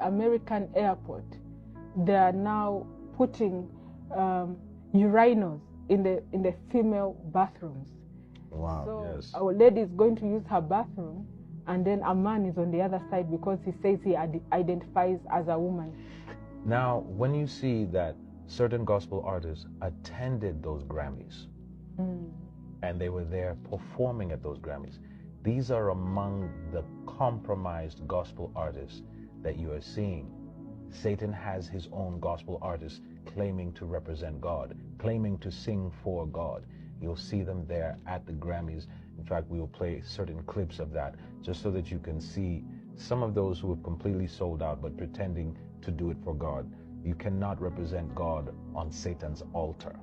American airport, they are now putting urinals in the female bathrooms. Wow, So yes. our lady is going to use her bathroom, and then a man is on the other side because he says he identifies as a woman. Now, when you see that certain gospel artists attended those Grammys, and they were there performing at those Grammys, these are among the compromised gospel artists that you are seeing. Satan has his own gospel artists claiming to represent God, claiming to sing for God. You'll see them there at the Grammys. In fact, we will play certain clips of that just so that you can see some of those who have completely sold out but pretending to do it for God. You cannot represent God on Satan's altar.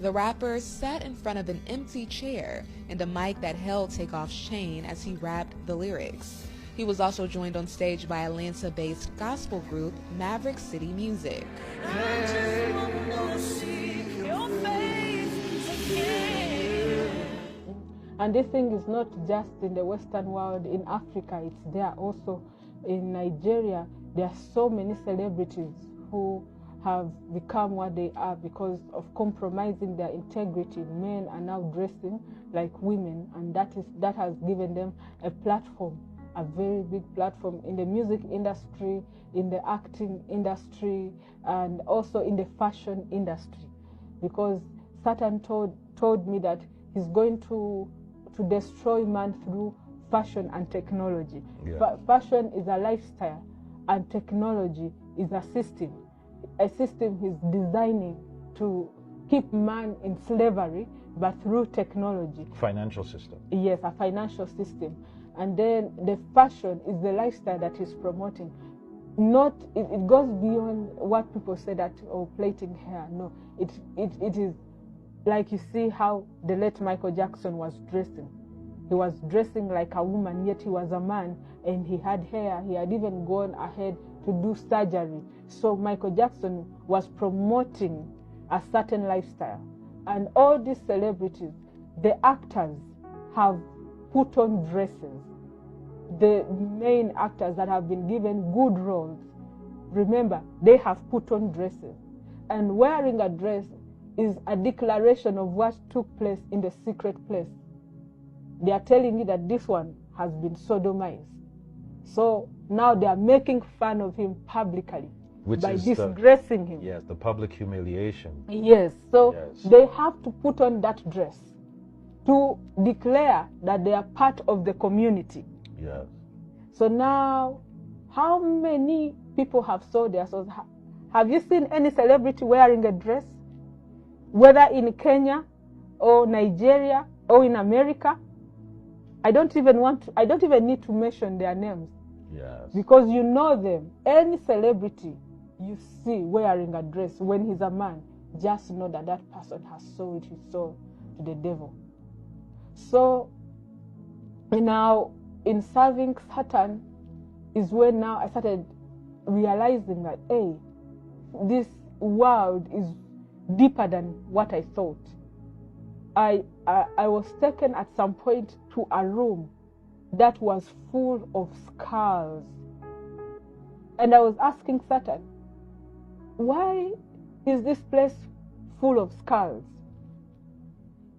The rapper sat in front of an empty chair and a mic that held Takeoff's chain as he rapped the lyrics. He was also joined on stage by Atlanta-based gospel group Maverick City Music. And this thing is not just in the Western world. In Africa, it's there also. In Nigeria, there are so many celebrities who have become what they are because of compromising their integrity. Men are now dressing like women, and that has given them a platform, a very big platform in the music industry, in the acting industry, and also in the fashion industry. Because Satan told me that he's going to destroy man through fashion and technology. Yeah. Fashion is a lifestyle, and technology is a system. A system he's designing to keep man in slavery, but through technology. Financial system. Yes, a financial system. And then the fashion is the lifestyle that he's promoting. It goes beyond what people say that, oh, plaiting hair. No, it is like you see how the late Michael Jackson was dressing. He was dressing like a woman, yet he was a man, and he had hair. He had even gone ahead to do surgery. So Michael Jackson was promoting a certain lifestyle. And all these celebrities, the actors, have put on dresses. The main actors that have been given good roles, remember, they have put on dresses. And wearing a dress is a declaration of what took place in the secret place. They are telling you that this one has been sodomized. So now they are making fun of him publicly by disgracing him. Yes, the public humiliation. Yes, so yes, they have to put on that dress to declare that they are part of the community. Yes. So now, how many people have sold their souls? Have you seen any celebrity wearing a dress? Whether in Kenya or Nigeria or in America? I don't even need to mention their names. Yes. Because you know them. Any celebrity you see wearing a dress when he's a man, just know that that person has sold his soul to the devil. So now, in serving Satan is when now I started realizing that, hey, this world is deeper than what I thought. I was taken at some point to a room that was full of skulls. And I was asking Satan, why is this place full of skulls?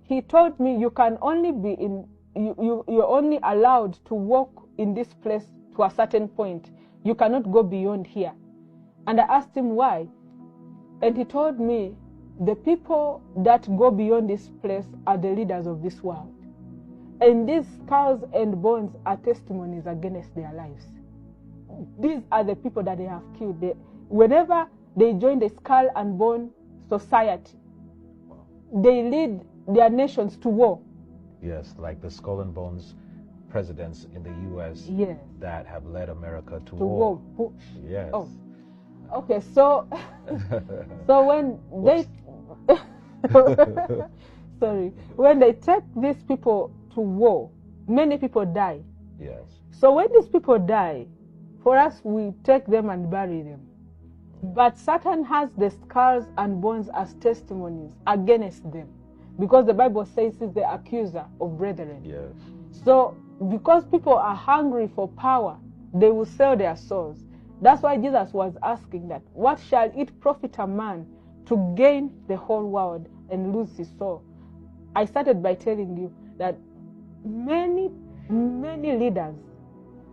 He told me you can only be in, you're only allowed to walk in this place to a certain point. You cannot go beyond here. And I asked him why. And he told me the people that go beyond this place are the leaders of this world. And these skulls and bones are testimonies against their lives. These are the people that they have killed. Whenever they join the skull and bone society, they lead their nations to war. Yes, like the skull and bones presidents in the U.S. Yes. that have led America to war. Yes. Oh. Okay, so so when they sorry, when they take these people to war, many people die. Yes. So when these people die, for us we take them and bury them. But Satan has the skulls and bones as testimonies against them, because the Bible says he's the accuser of brethren. Yes. So because people are hungry for power, they will sell their souls. That's why Jesus was asking that, what shall it profit a man to gain the whole world and lose his soul? I started by telling you that many leaders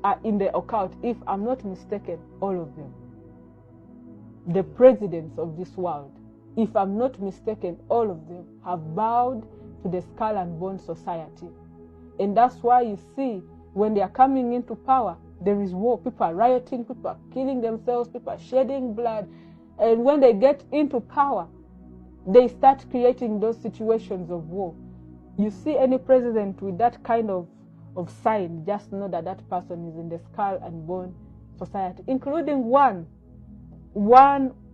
are in the occult, if I'm not mistaken, all of them. The presidents of this world, if I'm not mistaken, all of them have bowed to the Skull and Bone Society. And that's why you see, when they are coming into power, there is war. People are rioting, people are killing themselves, people are shedding blood. And when they get into power, they start creating those situations of war. You see any president with that kind of sign, just know that that person is in the Skull and Bone Society, including one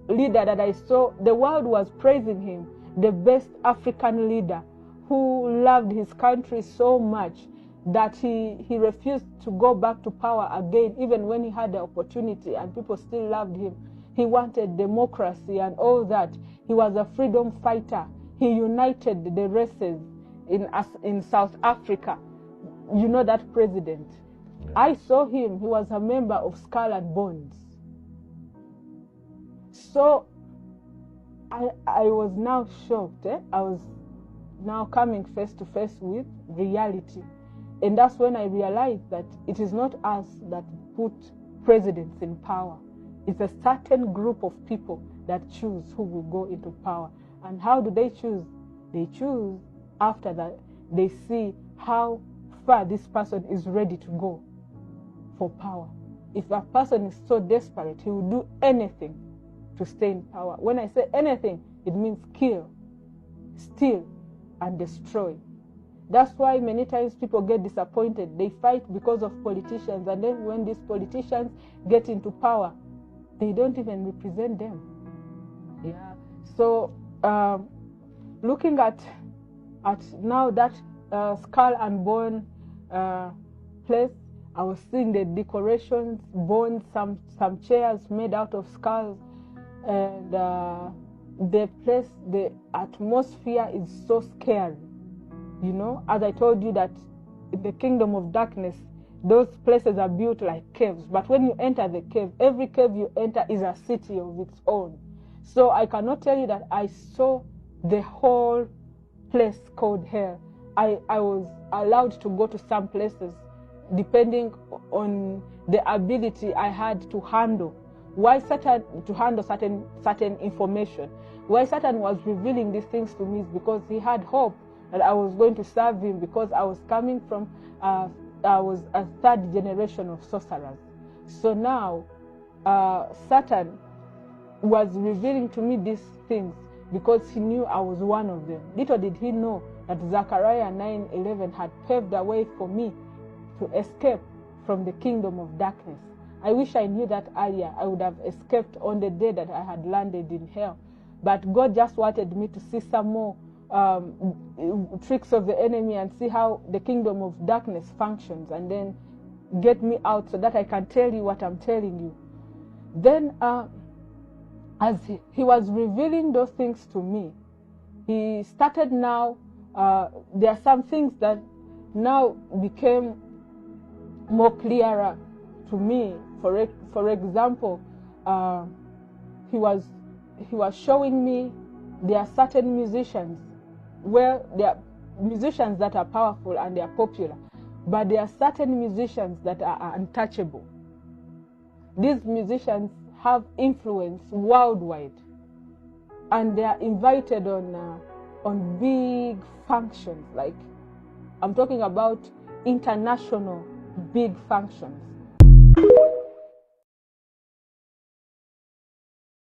leader that I saw. The world was praising him, the best African leader who loved his country so much that he refused to go back to power again, even when he had the opportunity and people still loved him. He wanted democracy and all that. He was a freedom fighter. He united the races in South Africa. You know that president. Yeah. I saw him. He was a member of Skull and Bones. So I was now shocked. I was now coming face to face with reality. And that's when I realized that it is not us that put presidents in power. It's a certain group of people that choose who will go into power. And how do they choose? They choose after that they see how far this person is ready to go for power. If a person is so desperate, he will do anything to stay in power. When I say anything, it means kill, steal, and destroy. That's why many times people get disappointed. They fight because of politicians, and then when these politicians get into power, they don't even represent them. Yeah. So looking at now that Skull and Bone place, I was seeing the decorations, bones, some chairs made out of skulls, and the place, the atmosphere is so scary. You know, as I told you that in the kingdom of darkness, those places are built like caves. But when you enter the cave, every cave you enter is a city of its own. So I cannot tell you that I saw the whole place called hell. I was allowed to go to some places depending on the ability I had to handle. Why Satan to handle certain information? Why Satan was revealing these things to me is because he had hope that I was going to serve him, because I was coming from, I was a third generation of sorcerers. So now Satan was revealing to me these things because he knew I was one of them. Little did he know that Zechariah 9:11 had paved the way for me to escape from the kingdom of darkness. I wish I knew that earlier. I would have escaped on the day that I had landed in hell. But God just wanted me to see some more tricks of the enemy and see how the kingdom of darkness functions, and then get me out so that I can tell you what I'm telling you. Then as he was revealing those things to me, he started now, there are some things that now became more clearer to me. For example, he was showing me there are certain musicians where there are musicians that are powerful and they are popular, but there are certain musicians that are untouchable. These musicians have influence worldwide, and they are invited on big functions. Like, I'm talking about international big functions.